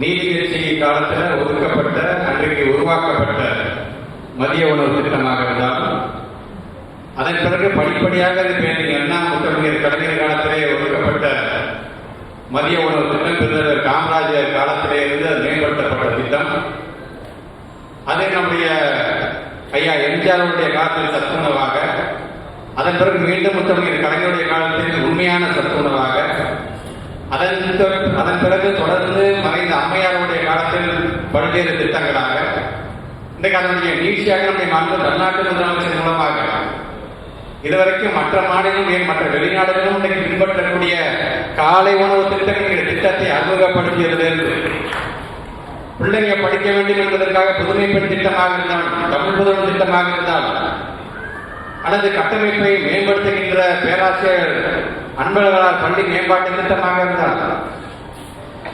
நீதிக்கட்சி காலத்தில் ஒதுக்கப்பட்ட அன்றைக்கு உருவாக்கப்பட்ட மதிய உணவு திட்டமாக இருந்தாலும் அதன் பிறகு படிப்படியாக அண்ணா முத்தமிழர் கலைஞர் காலத்திலே ஒதுக்கப்பட்ட மதிய உணவு திட்டம் பெருந்தலைவர் காமராஜர் காலத்திலே இருந்து மேம்படுத்தப்பட்ட திட்டம். அதே நம்முடைய ஐயா எம்ஜிஆருடைய காலத்தில் சத்துணவாக, அதன் பிறகு மீண்டும் முத்தமிழர் கலைஞருடைய காலத்தில் உண்மையான சத்துணவாக, அதன் பிறகு தொடர்ந்து மறைந்த அம்மையாருடைய காலத்தில் பல்வேறு திட்டங்களாக, இன்றைக்கு அதனுடைய நீட்சியாக நம்முடைய மாண்பு தமிழ்நாட்டு முதலமைச்சர் மூலமாக இதுவரைக்கும் மற்ற மாநிலம் மற்ற வெளிநாடுகளும் இன்றைக்கு பின்பற்றக்கூடிய காலை உணவு திட்டம் என்கிற திட்டத்தை அறிமுகப்படுத்தியது. பிள்ளைங்க படிக்க வேண்டும் என்பதற்காக புதுமை பெண் திட்டமாக இருந்தாலும், தமிழ் புதுமை திட்டமாக இருந்தாலும், அல்லது கட்டமைப்பை மேம்படுத்துகின்ற பேராசிரியர் அன்பழகனார் பள்ளி மேம்பாட்டு திட்டமாக இருந்தால்,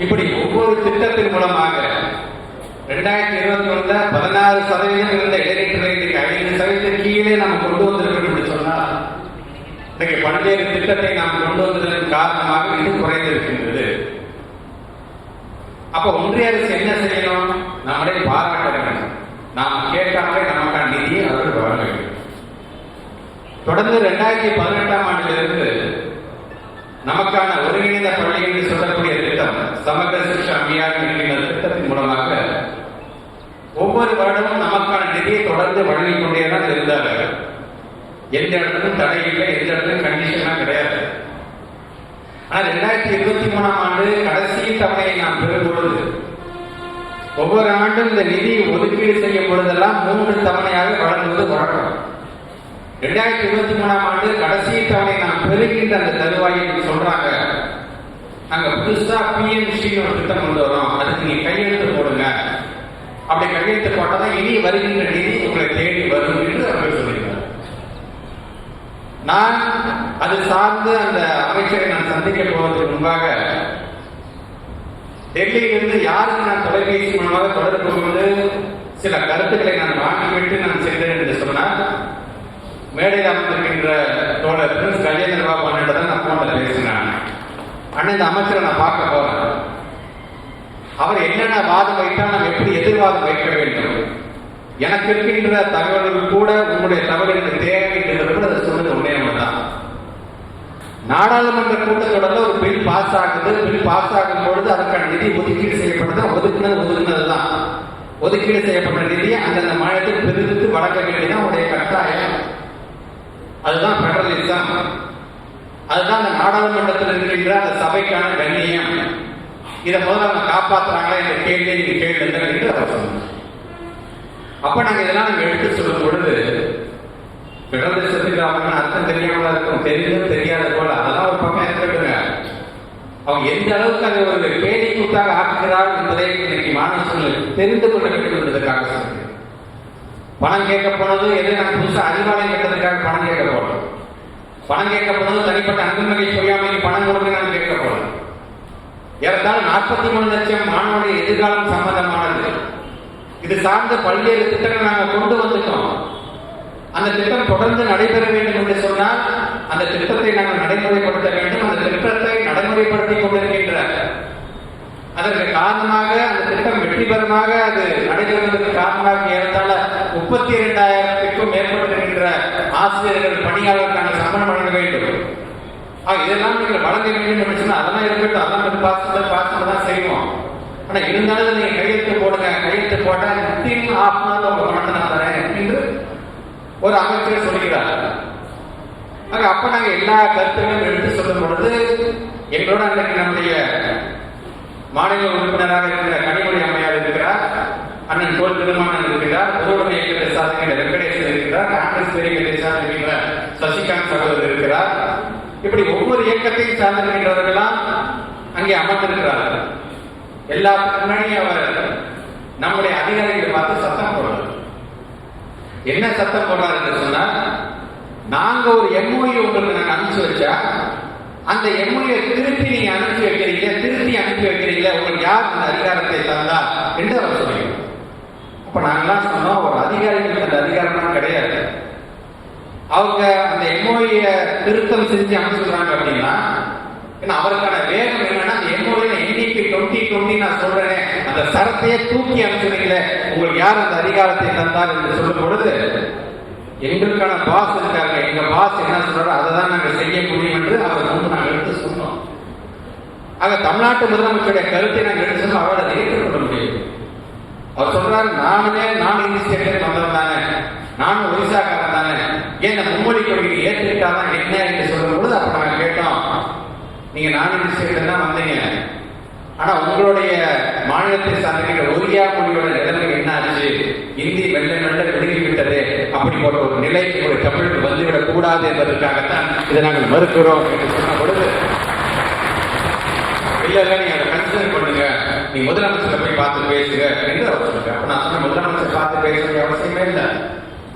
இப்படி ஒவ்வொரு திட்டத்தின் மூலமாக 2021 16% இருந்த இடைநிலை 5% கீழே நாம் கொண்டு வந்திருக்கிறோம் என்று சொன்னால், இன்றைக்கு பல்வேறு திட்டத்தை நாம் கொண்டு வந்ததன் காரணமாக இது குறைந்திருக்கின்றது. அப்ப ஒன்றிய அரசு என்ன செய்யணும்? நம்மளை பாராட்ட வேண்டும். நாம் கேட்காமலே நமக்கான நிதியை அவர்கள் வழங்க வேண்டும். தொடர்ந்து 2018 ஆண்டிலிருந்து நமக்கான ஒருங்கிணைந்த பள்ளி என்று சொல்லக்கூடிய திட்டம் சமகர சிக்ஷா அபியான் என்கிற திட்டத்தின் மூலமாக ஒவ்வொரு வருடமும் நமக்கான நிதியை தொடர்ந்து வழங்கிக் கொண்டேதான் இருந்தார்கள். எந்த இடத்துக்கும் தடை இல்லை, எந்த இடத்துக்கும் கண்டிஷனா கிடையாது. ஆனால் 2023 ஆண்டு கடைசி தவணையை நாம் பெறும் பொழுது ஒவ்வொரு ஆண்டும் இந்த நிதி ஒதுக்கீடு செய்யும் பொழுதெல்லாம் 3 தவணையாக வழங்குவது வழக்கம். 2023 ஆண்டு கடைசி தவணை நாம் பெறுகின்ற அந்த தருவாயில் சொல்றாங்க, நாங்க புதுசா PMC ஒரு திட்டம் கொண்டு வரோம், அதுக்கு நீங்க கையெழுத்து போடுங்க. அப்படி கையெழுத்து போட்டாதான் இனி வருகின்ற நிதி உங்களை தேடி வரும் என்று அவர்கள் சொல்லியிருந்தார். நான் அது சார்ந்து அந்த அமைச்சரை நான் சந்திக்க போவதற்கு முன்பாக டெல்லியிலிருந்து யாருக்கு நான் தொலைபேசி மூலமாக தொடர்பு கொண்டு சில கருத்துக்களை நான் வாங்கிவிட்டு நான் சென்றேன் என்று சொன்னால், மேடையில் அமர்ந்திருக்கின்ற தோழர் பிரின்ஸ் கஜேந்திர பாபு அண்ணன் தான் நான் போன்ல பேசினேன். அண்ணன் இந்த அமைச்சரை நான் பார்க்க போறேன், அவர் என்னென்ன வாதம் வைத்தால் நாம் எப்படி எதிர்வாதம் வைக்க வேண்டும், எனக்கு இருக்கின்ற தகவல்கள் கூட உங்களுடைய தகவல்களுக்கு தேவை என்று கூட அதை சொன்னது உண்மையானதான். நாடாளுமன்ற கூட்டத்தொடர்ல ஒரு பில் பாஸ் ஆகுது, பில் பாஸ் ஆகும் பொழுது அதற்கான நிதி ஒதுக்கீடு செய்யப்பட்டது. ஒதுக்குனதுதான் ஒதுக்கீடு செய்யப்பட்ட நிதியை அந்தந்த மாநிலத்தில் பிரித்து வழங்க வேண்டியதான் உடைய கட்டாயம். அதுதான் பெடரலிசம், அதுதான் அந்த நாடாளுமன்றத்தில் இருக்கின்ற அந்த சபைக்கான கண்ணியம். இதை முதல்ல அவங்க காப்பாற்றுறாங்களா என்ற கேள்வியை நீங்க கேள்வி என்று அவர் சொன்னார். அப்ப நாங்க இதெல்லாம் நம்ம எடுத்து சொல்லும் பொழுது பெடரலிசத்துக்கு அவங்க அர்த்தம் தெரியாமலா இருக்கும், தெரிந்தும் தெரியாத போல அதெல்லாம் ஒரு பக்கம் இருக்கட்டுங்க. அவங்க எந்த அளவுக்கு அதை ஒரு கேலி கூத்தாக ஆக்குகிறார் என்பதை இன்னைக்கு மாணவர்கள் தெரிந்து கொள்ள வேண்டும் என்பதற்காக சொல்றேன். பணம் கேட்க போனது எதை நான் புதுசாக அறிவாலயம் கட்டதுக்காக பணம் கேட்க போனோம். பணம் கேட்க போனது தனிப்பட்ட அன்புமணி பொய்யாமைக்கு பணம் கொடுத்து நான் கேட்க போனோம். ஏறத்தாழ 43 லட்சம் மாணவனுடைய எதிர்காலம் சம்பந்தமானது. இது சார்ந்த பல்வேறு திட்டங்கள் நாங்கள் கொண்டு வந்துட்டோம். அந்த திட்டம் தொடர்ந்து நடைபெற வேண்டும் என்று சொன்னால் அந்த திட்டத்தை நாங்கள் நடைமுறைப்படுத்த வேண்டும். அந்த திட்டத்தை நடைமுறைப்படுத்திக் கொண்டிருக்கின்ற அதற்கு காரணமாக அந்த திட்டம் வெற்றிகரமாக அது நடைபெறுவதற்கு காரணமாக ஏறத்தாழ 32,000க்கும் மேற்பட்டிருக்கின்ற ஆசிரியர்கள் பணியாளர்களுக்கான சம்பளம் வழங்க வேண்டும். இதெல்லாம் நீங்கள் வழங்க வேண்டும் என்று சொன்னால் அதெல்லாம் இருக்கட்டும், அதெல்லாம் பாசத்தில் தான் செய்வோம். ஆனா இருந்தாலும் நீங்க கையெழுத்து போடுங்க, கையெழுத்து போட்டா 15 உங்க பணத்தை நான் தரேன் என்று ஒரு அமைச்சர் சொல்கிறார். அப்ப நாங்க எல்லா கருத்துக்களும் எடுத்து சொல்லும் பொழுது எங்களோட அன்றைக்கு நம்முடைய மாநில உறுப்பினராக இருக்கிற கனிமொழி அம்மையார் இருக்கிறார், அண்ணன் தோல் திருமானன் இருக்கிறார், பொதுவுடைமை இயக்கத்தை சார்ந்த வெங்கடேசன் இருக்கிறார், காங்கிரஸ் பேரியக்கத்தை சார்ந்திருக்கிற சசிகாந்த் சகோதரர் இருக்கிறார். இப்படி ஒவ்வொரு இயக்கத்தையும் சார்ந்திருக்கின்றவர்களாம் அங்கே அமர்ந்திருக்கிறார்கள். எல்லாத்துக்கு முன்னாடி அவர் நம்முடைய அதிகாரிகளை பார்த்து சத்தம் போடுறார். என்ன சத்தம் போடுறார் என்று சொன்னால், நாங்க ஒரு MOU உங்களுக்கு நாங்க அனுப்பிச்சு வச்சா அந்த MOU திருப்பி நீங்க அனுப்பி வைக்கிறீங்க, திருப்பி அனுப்பி வைக்கிறீங்களா, உங்களுக்கு யார் அந்த அதிகாரத்தை தந்தா என்று அவர் சொல்லுங்க. அப்ப நாங்கெல்லாம் சொன்னோம், ஒரு அதிகாரிகளுக்கு அந்த அதிகாரம் கிடையாது. அவங்க அந்த MOU திருத்தம் செஞ்சு அனுப்பிச்சுறாங்க அப்படின்னா அவருக்கான வேகம் என்னன்னா அந்த MOU NDP 2020 நான் சொல்றேன் அந்த சரத்தையே தூக்கி அனுப்பிச்சுறீங்களே, உங்களுக்கு யார் அந்த அதிகாரத்தை தந்தார் என்று சொல்லும் பொழுது, எங்களுக்கான பாஸ் இருக்காங்க, எங்க பாஸ் என்ன சொல்றாரோ அதை தான் நாங்கள் செய்ய முடியும் என்று அவர் முன்பு நாங்கள் எடுத்து சொன்னோம். ஆக தமிழ்நாட்டு முதலமைச்சருடைய கருத்தை நாங்கள் எடுத்து சொன்னோம், அவரை ஏற்றுக்கொள்ள முடியும். அவர் சொல்றாரு, நானும் இந்தி ஸ்டேட்ல வந்தவன் தானே, நானும் ஒரிசாக்காரன் தானே, ஏன் மும்மொழி கொள்கையை ஏற்றுக்கிட்டாதான் என்ன என்று சொல்லும் பொழுது அப்ப நாங்கள் கேட்டோம், நீங்க இந்தி ஸ்டேட்ல தான் வந்தீங்க, ஆனா உங்களுடைய மாநிலத்தை சார்ந்த ஒரியா மொழியோட நிலைமை என்ன ஆச்சு, இந்தி மெல்ல மெல்ல விழுங்கி விட்டது, அப்படிப்பட்ட ஒரு நிலை ஒரு தமிழுக்கு வந்துவிடக் கூடாது என்பதற்காகத்தான் இதை நாங்கள் மறுக்கிறோம் என்று சொன்ன பொழுது, இல்ல நீங்க அதை கன்சிடர் பண்ணுங்க, நீ முதலமைச்சரை போய் பார்த்து பேசுங்க என்று அவர் சொல்லுங்க. அப்ப நான் சொன்ன முதலமைச்சர் பார்த்து பேச வேண்டிய அவசியமே இல்லை,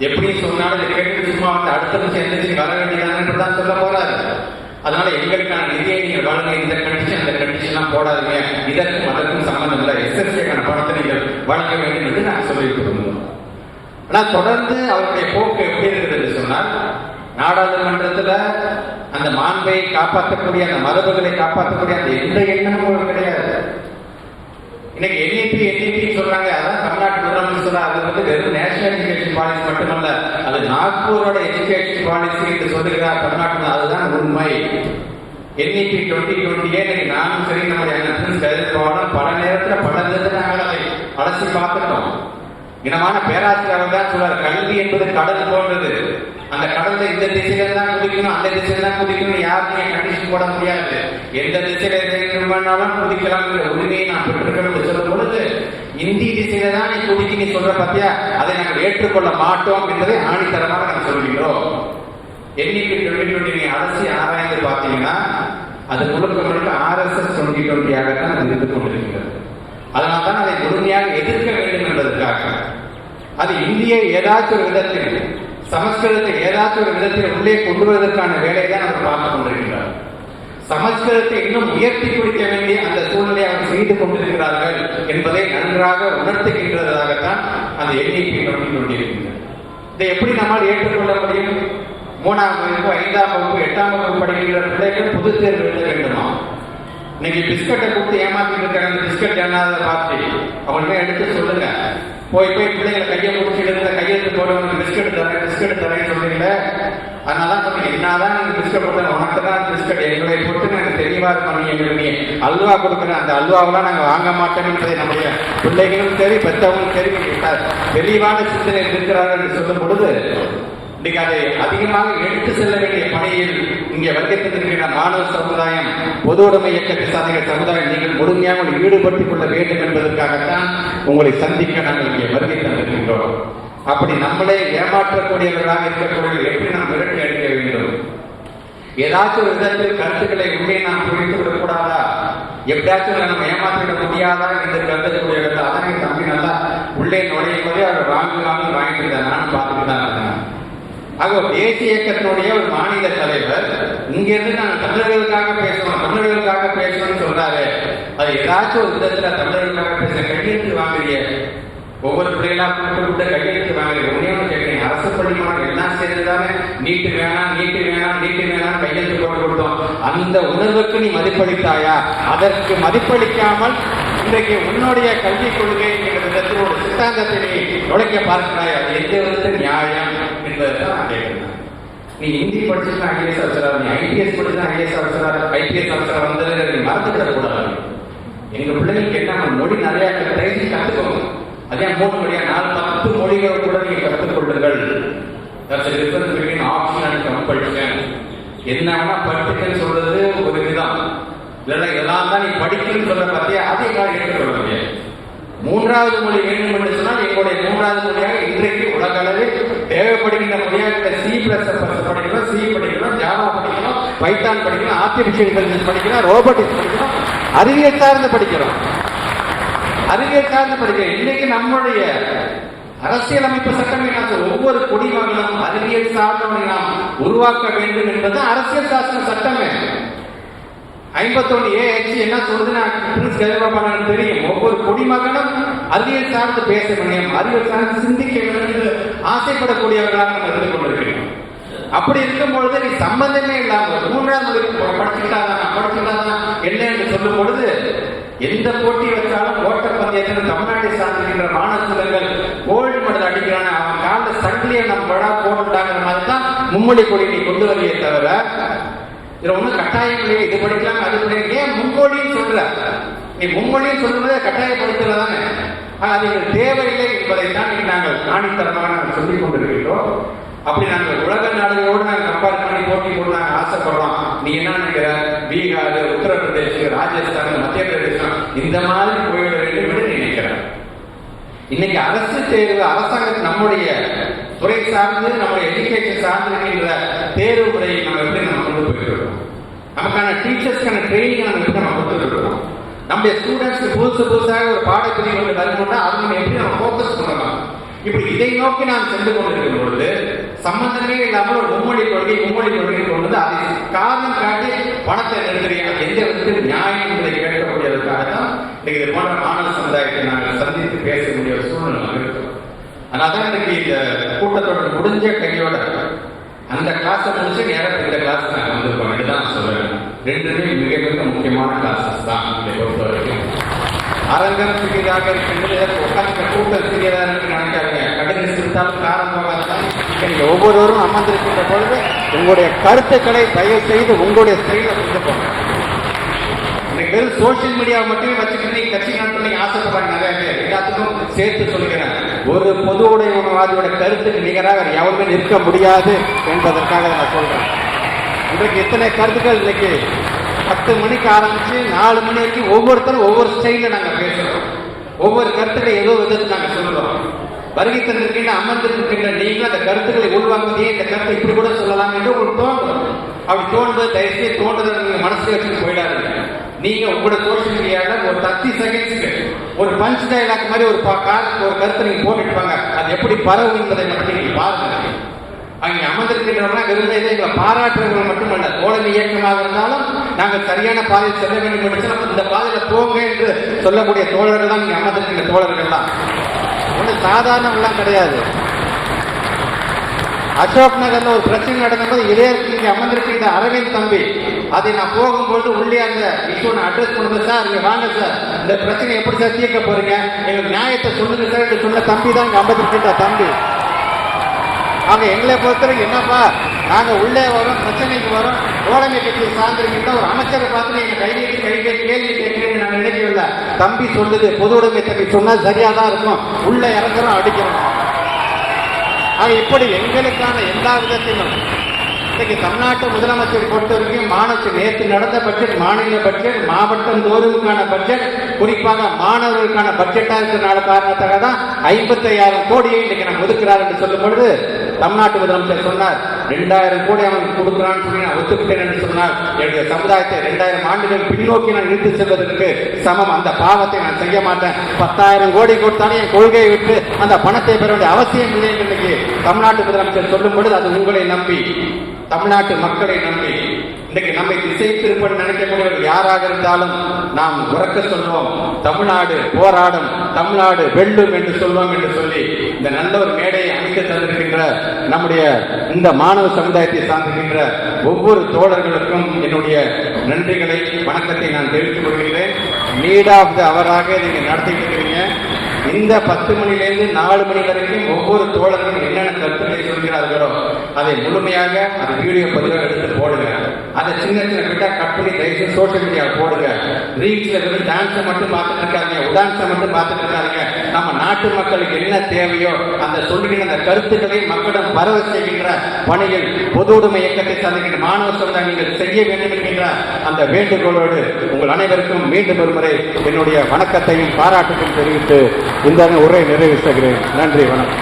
எப்படி சொன்னாலும் இதை கேட்டு சும்மா வந்து அடுத்த நிமிஷம் எந்திரிச்சு வர வேண்டியதான் என்றுதான் சொல்ல போறாரு. அதனால எங்களுக்கான நிதியை நீங்கள் வழங்க, இந்த கண்டிஷன் அந்த கண்டிஷன்லாம் போடாதீங்க, இதற்கும் அதற்கும் சம்பந்தம் இல்லை, எஸ்எஸ்ஏக்கான பணத்தை நீங்கள் வழங்க வேண்டும் என்று நாங்கள் சொல்லிட்டு இருந்தோம். ஆனால் தொடர்ந்து அவருடைய போக்கு எப்படி இருக்குது என்று சொன்னால், நாடாளுமன்றத்தில் அந்த மாண்பை காப்பாற்றக்கூடிய அந்த மரபுகளை காப்பாற்றக்கூடிய அந்த எந்த எண்ணமும் கிடையாது. இன்னைக்கு என்இபி சொல்றாங்க, அதான் தமிழ்நாட்டு முதலமைச்சர் சொல்றாரு, அது வந்து வெறும் நேஷனல் எஜுகேஷன் பாலிசி மட்டுமல்ல, அது நாக்பூரோட எஜுகேஷன் பாலிசி என்று சொல்லுகிறார் தமிழ்நாட்டில். அதுதான் உண்மை. என்இபி 2020 நானும் சரி நம்முடைய பல நேரத்தில் பல நாங்கள் அதை அலசி பார்த்துட்டோம். இனமான பேராசிரியர் தான் சொல்றாரு, கல்வி என்பது கடல் போன்றது, அந்த கடல்ல இந்த திசையில தான் குதிக்கணும் அந்த திசையில தான் குதிக்கணும் யாருமே கண்டிஷன் போட முடியாது, எந்த திசையில வேணுமானாலும் குதிக்கலாம் உரிமையை நான் பெற்றிருக்கணும் சொல்லும் பொழுது, இந்தி திசையில தான் நீ குதிக்க நீ சொல்ற பத்தியா, அதை நாங்கள் ஏற்றுக்கொள்ள மாட்டோம் என்பதை ஆணித்தரமாக நாங்கள் சொல்கிறோம். என்இபி 2020 அரசு ஆராய்ந்து பார்த்தீங்கன்னா அது முழுக்க RSS 2020 அது இருந்து கொண்டிருக்கிறது. அதனால்தான் அதை முழுமையாக எதிர்க்க வேண்டும் என்பதற்காக அது இந்தியை ஏதாச்சும் ஒரு விதத்தில் சமஸ்கிருதத்தை ஏதாச்சும் ஒரு விதத்தில் உள்ளே கொண்டு வருவதற்கான வேலையை தான் அவர் பார்த்துக் கொண்டிருக்கிறார். சமஸ்கிருதத்தை இன்னும் உயர்த்தி பிடிக்க வேண்டிய அந்த சூழ்நிலையை அவர் செய்து கொண்டிருக்கிறார்கள் என்பதை நன்றாக உணர்த்துகின்றதாகத்தான் அந்த எண்ணிக்கை கொண்டிருக்கின்றனர். இதை எப்படி நம்மால் ஏற்றுக்கொள்ள முடியும்? 3ஆம் வகுப்பு 5ஆம் வகுப்பு 8ஆம் வகுப்பு படிக்கின்ற பிள்ளைகள் பொது தேர்வு எழுத வேண்டுமா? இன்னைக்கு பிஸ்கட்டை கொடுத்து ஏமாத்திட்டு இருக்காங்க, பிஸ்கட் என்னாத பார்த்து அவங்களுமே எடுத்து சொல்லுங்க. போய் பிள்ளைங்களை கையை முடிச்சு எடுத்த கையெழுத்து போடுறவங்க பிஸ்கட் தரேன்னு சொல்றீங்களே. அதனாலதான் சொன்னீங்க, என்னதான் நீங்க பிஸ்கட் கொடுத்த உனக்கு தான் பிஸ்கட், எங்களை பொறுத்து நாங்கள் தெளிவா இருக்கோம், எங்களுக்கு அல்வா கொடுக்குறேன், அந்த அல்வாவெல்லாம் நாங்கள் வாங்க மாட்டோம் என்பதை நம்முடைய பிள்ளைகளும் சரி பெற்றவங்களும் சரி தெளிவான சிந்தனை இருக்கிறார்கள் என்று சொல்லும் பொழுது, இன்னைக்கு அதை அதிகமாக எடுத்து செல்ல வேண்டிய பணியில் இங்கே வர்க்கத்திற்கிற மாணவ சமுதாயம், பொது உடைமை இயக்கத்தை சார்ந்த சமுதாயம் நீங்கள் முழுமையாக ஈடுபட்டுக் கொள்ள வேண்டும் என்பதற்காகத்தான் உங்களை சந்திக்க நாங்கள் இங்கே வருகை தந்திருக்கின்றோம். அப்படி நம்மளே ஏமாற்றக்கூடியவர்களாக இருக்கக்கூடிய எப்படி நாம் விரட்டி அடிக்க வேண்டும்? ஏதாச்சும் ஒரு விதத்தில் கருத்துக்களை உள்ளே நாம் புரிந்து விடக்கூடாதா? எப்படியாச்சும் நம்ம ஏமாற்றிட முடியாதா என்று கருதக்கூடியவர்கள் அதான் தம்பி நல்லா உள்ளே நுழையும் போதே அவர் வாங்கிட்டு இருந்தார், நானும் பார்த்துட்டு தான் இருந்தேன். ஆக தேசிய இயக்கத்தினுடைய ஒரு மாநில தலைவர் இங்கிருந்து நாங்கள் தமிழர்களுக்காக பேசணும்னு சொல்றாரு. அது ஏதாச்சும் ஒரு விதத்துல தமிழர்களுக்காக பேச கையெழுத்து வாங்குறீங்க, ஒவ்வொரு பிள்ளைகளா கூப்பிட்டு கையெழுத்து வாங்குறீங்க. ஒன்னே கேட்கிறீங்க, அரசு பள்ளிக்கூடம் எல்லாம் சேர்ந்துதானே நீட்டு வேணாம் கையெழுத்து போட்டு கொடுத்தோம். அந்த உணர்வுக்கு நீ மதிப்பளித்தாயா? அதற்கு மதிப்பளிக்காமல் இன்றைக்கு உன்னுடைய கல்விக் கொள்கை என்ற விதத்தில் ஒரு சித்தாந்தத்தை நீ நுழைக்க பார்க்கிறாய். அது எந்த விதத்தில் நியாயம் என்பதைதான் நான் கேட்கிறேன். நீ ஹிந்தி படிச்சுட்டு IAS ஆஃபீஸரா, நீ IPS படிச்சுட்டு IAS ஆஃபீஸரா, IPS ஆஃபீஸரா வந்தது நீ மறந்துவிடக்கூடாது. எங்க பிள்ளைங்களுக்கு என்ன மொழி நிறைய பேசி கற்றுக்கோங்க. அதே 3 மொழியா 4-10 மொழிகள் கூட நீங்க கற்றுக்கொள்ளுங்கள். Option and compulsion. என்ன வேணா படிப்புன்னு சொல்றது ஒரு விதம், இல்லைன்னா இதெல்லாம் தான் நீ படிக்கணும்னு சொல்ற பார்த்தியா, அதை எல்லாம் ஏற்றுக்கொள்ள முடியாது. 3வது மொழி வேண்டும் என்று சொன்னால் எங்களுடைய 3வது மொழியாக இன்றைக்கு உலக அளவில் தேவைப்படுகின்ற மொழியாக C++ படிக்கணும், C படிக்கணும், ஜாவா படிக்கணும், பைத்தான் படிக்கணும், ஆர்டிபிஷியல் இன்டெலிஜென்ஸ் படிக்கணும், ரோபோட்டிக்ஸ் படிக்கணும், அறிவியல் சார்ந்து படிக்கிறோம். இன்னைக்கு நம்முடைய அரசியலமைப்பு சட்டம் என்ன? ஒவ்வொரு குடிமகனும் அறிவியல் சார்ந்தவனை நாம் உருவாக்க வேண்டும் என்பது அரசியல் சாசன சட்டமே. 51A என்ன சொல்றதுன்னு தெரியும். ஒவ்வொரு குடிமகனும் அறிவியல் சார்ந்து பேச வேண்டும், அறிவியல் சார்ந்து சிந்திக்க வேண்டும் என்று ஆசைப்படக்கூடியவர்களாக நம்ம இருந்து கொண்டிருக்கிறோம். அப்படி இருக்கும் பொழுது நீ சம்பந்தமே இல்லாமல் 3ஆம் மொழி படிச்சுட்டாதான் என்ன என்று சொல்லும் பொழுது எந்த போட்டி வச்சாலும் ஓட்ட பந்தயத்தில் தமிழ்நாட்டை சார்ந்திருக்கின்ற மாணவ செல்வங்கள் கோல்டு மெடல் அடிக்கிறான அவன் கால சங்கிலியை நம்ம விழா போட்டுட்டாங்கிற மாதிரி தான் மும்மொழி கொடி நீ கொண்டு வரையே தவிர இதுல ஒண்ணு கட்டாயம் இல்லையே, இது படிக்கலாம் அது படிக்கலாம். ஏன் மும்மொழின்னு சொல்ற? நீ மும்மொழின்னு சொல்றதை கட்டாயப்படுத்துறதானே. அது எங்களுக்கு தேவையில்லை என்பதை தான் நாங்கள் ஆணித்தரமாக நாங்கள் சொல்லிக் கொண்டிருக்கிறோம். அப்படி நாங்கள் உலக நாடுகளோடு நாங்கள் கம்பேர் பண்ணி போட்டி போட்டு நாங்கள் ஆசைப்படுறோம். நீ என்ன நினைக்கிற? பீகார், உத்தரப்பிரதேஷ், ராஜஸ்தான், மத்திய பிரதேசம் இந்த மாதிரி போயிட வேண்டும் என்று நினைக்கிறேன். இன்னைக்கு அரசு தேர்வு அரசாங்கத்தில் நம்முடைய துறை சார்ந்து நம்முடைய எஜுகேஷன் சார்ந்து இருக்கின்ற தேர்வு முறையை நம்ம எப்படி நம்ம கொண்டு போயிருக்கோம்? நமக்கான டீச்சர்ஸ்க்கான ட்ரைனிங் நம்ம எப்படி நம்ம கொடுத்துருக்கோம்? நம்முடைய ஸ்டூடெண்ட்ஸ்க்கு புதுசாக ஒரு பாடப்பிரிவு ஒன்று வரும்போது அது நம்ம எப்படி நம்ம ஃபோக்கஸ் பண்ணலாம்? இப்படி இதை நோக்கி நாம் சென்று கொண்டிருக்கும் பொழுது சம்பந்தமே இல்லாமல் ஒரு மும்மொழி கொள்கை கொண்டு அதை காரணம் காட்டி பணத்தை நிறுத்துறீங்க. எந்த விதத்தில் நியாயம் என்பதை கேட்கக்கூடியதற்காக தான் இன்னைக்கு இது போன்ற மாணவ சமுதாயத்தை நாங்கள் சந்தித்து பேசக்கூடிய ஒரு சூழ்நிலை இருக்கிறோம். அதனால்தான் இன்னைக்கு இந்த கூட்டத்தோட முடிஞ்ச கையோட அந்த கிளாஸை முடிச்சு நேரம் இந்த கிளாஸ் நாங்கள் வந்திருக்கோம். இதுதான் சொல்றேன். ரெண்டுமே மிக மிக முக்கியமான கிளாஸஸ் தான் இதை பொறுத்த வரைக்கும். அரங்கம் சிறியதாக இருக்கின்றது, உட்கார்ந்த கூட்டம் சிறியதாக இருக்கு நினைக்காதீங்க. கடுகு சிரித்தாலும் காரம் போகாதான். நீங்க ஒவ்வொருவரும் அமர்ந்திருக்கின்ற பொழுது உங்களுடைய கருத்துக்களை தயவு செய்து உங்களுடைய ஸ்டைல கொண்டு போங்க. இன்னைக்கு வெறும் சோசியல் மீடியாவை மட்டுமே வச்சுக்கிட்டு நீங்க கட்சி நடத்த ஆசைப்படுறாங்க நிறைய பேர். எல்லாத்துக்கும் சேர்த்து சொல்கிறேன், ஒரு பொது உடைமைவாதியோட கருத்துக்கு நிகராக எவருமே நிற்க முடியாது என்பதற்காக நான் சொல்றேன். இன்றைக்கு இத்தனை கருத்துக்கள் இன்னைக்கு 10 மணிக்கு ஆரம்பிச்சு 4 மணி வரைக்கும் ஒவ்வொருத்தரும் ஒவ்வொரு ஸ்டைல நாங்க பேசுறோம். ஒவ்வொரு கருத்துக்களை ஏதோ விதத்தில் நாங்க சொல்றோம். வருகை தந்திருக்கின்ற அமர்ந்திருக்கின்ற நீங்களும் அந்த கருத்துக்களை உள்வாங்குவதே இந்த கருத்தை இப்படி கூட சொல்லலாம் என்று உங்களுக்கு தோன்றும். அப்படி தோன்றுவது தயவுசெய்து தோன்றுதல் நீங்க மனசுல வச்சு போயிடாதீங்க. நீங்க உங்களோட சோசியல் மீடியால ஒரு 30 செகண்ட்ஸ்க்கு ஒரு பஞ்ச் டயலாக் மாதிரி ஒரு கருத்தை நீங்க போட்டுட்டு அது எப்படி பரவும் என்பதை மட்டும் நீங்க பாருங்க. அங்கே அமர்ந்திருக்கின்றவர்கள் விருதை எங்களை பாராட்டுறவர்கள் மட்டுமல்ல, தோழமை இயக்கமாக இருந்தாலும் நாங்கள் சரியான பாதையில் செல்ல வேண்டும் என்று இந்த பாதையில போங்க என்று சொல்லக்கூடிய தோழர்கள் தான் இங்கே அமர்ந்திருக்கின்ற தோழர்கள் தான். ஒன்றும் சாதாரணம்லாம் கிடையாது. அசோக் நகர்ல ஒரு பிரச்சனை நடக்கும்போது இதே இங்கே அமர்ந்திருக்கின்ற அரவிந்த் தம்பி அதை நான் போகும்போது உள்ளே அந்த இஷ்யூ அட்ரஸ் பண்ணுறது, சார் இங்க வாங்க சார், இந்த பிரச்சனை எப்படி சார் தீர்க்க போறீங்க, எங்களுக்கு நியாயத்தை சொல்லுங்க சார் என்று சொன்ன தம்பி தான் இங்கே அமர்ந்திருக்கின்ற தம்பி. அவங்க எங்களை பொறுத்தவரைக்கும் என்னப்பா நாங்க உள்ளே வரோம், பிரச்சனைக்கு வரோம், தோழமை கட்சியை சார்ந்திருக்கின்ற ஒரு அமைச்சரை பார்த்து நீங்க கைகேட்டு கேள்வி கேட்கிறீங்க நாங்க நினைக்கவில்லை. தம்பி சொல்லுது பொது உடைமை தம்பி சொன்னா சரியாதான் இருக்கும், உள்ள இறங்குறோம் அடிக்கிறோம். ஆக இப்படி எங்களுக்கான எல்லா விதத்திலும் இன்னைக்கு தமிழ்நாட்டு முதலமைச்சர் பொறுத்தவரைக்கும் நேற்று நடந்த பட்ஜெட் மாநில பட்ஜெட், மாவட்டம் தோறுமுக்கான பட்ஜெட், குறிப்பாக மாணவர்களுக்கான பட்ஜெட்டா இருக்கிற காரணத்தாக தான் 55,000 கோடியை இன்னைக்கு நம்ம ஒதுக்கிறார் என்று சொல்லும் பொழுது தமிழ்நாட்டு முதலமைச்சர் சொன்னார் 2,000 கோடி அவன் கொடுக்கிறான்னு சொல்லி நான் ஒத்துக்கிட்டேன் என்று சொன்னார். என்னுடைய சமுதாயத்தை 2000 ஆண்டுகள் பின்னோக்கி நான் இழுத்து செல்வதற்கு சமம், அந்த பாவத்தை நான் செய்ய மாட்டேன். 10,000 கோடி கொடுத்தாலும் என் கொள்கையை விட்டு அந்த பணத்தை பெற வேண்டிய அவசியம் இல்லை என்று இன்னைக்கு தமிழ்நாட்டு முதலமைச்சர் சொல்லும் பொழுது அது உங்களை நம்பி, தமிழ்நாட்டு மக்களை நம்பி இன்னைக்கு நம்மை திசை திருப்ப நினைக்கக்கூடியவர்கள் யாராக இருந்தாலும் நாம் உறக்க சொல்வோம், தமிழ்நாடு போராடும், தமிழ்நாடு வெல்லும் என்று சொல்வோம் என்று சொல்லி இந்த நல்ல ஒரு மேடையை அமைக்க தந்திருக்கின்ற நம்முடைய இந்த மாணவ சமுதாயத்தை சார்ந்திருக்கின்ற ஒவ்வொரு தோழர்களுக்கும் என்னுடைய நன்றிகளை வணக்கத்தை நான் தெரிவித்துக் கொள்கிறேன். லீட் ஆஃப் த அவராக நீங்க நடத்திட்டு இருக்கிறீங்க. இந்த 10 மணிலிருந்து 4 மணி வரைக்கும் ஒவ்வொரு தோழர்களும் என்னென்ன கருத்துக்களை சொல்கிறார்களோ அதை முழுமையாக அந்த வீடியோ பதிவாக எடுத்து போடுங்க. அதை சின்ன சின்ன கிட்ட கட் பண்ணி தயவுசெய்து சோசியல் மீடியா போடுங்க. ரீல்ஸ்ல இருந்து டான்ஸை மட்டும் பார்த்துட்டு இருக்காங்க, உடான்ஸை மட்டும் பார்த்துட்டு இருக்காங்க. நம்ம நாட்டு மக்களுக்கு என்ன தேவையோ அந்த சொல்லுகின்ற அந்த கருத்துக்களை மக்களிடம் பரவ செய்கின்ற பணியில் பொது உடைமை இயக்கத்தை சார்ந்திருக்கின்ற மாணவ சமுதாயம் நீங்கள் செய்ய வேண்டும் என்கின்ற அந்த வேண்டுகோளோடு உங்கள் அனைவருக்கும் மீண்டும் ஒரு முறை என்னுடைய வணக்கத்தையும் பாராட்டுக்கும் தெரிவித்து இந்த உரையை நிறைவு செய்கிறேன். நன்றி, வணக்கம்.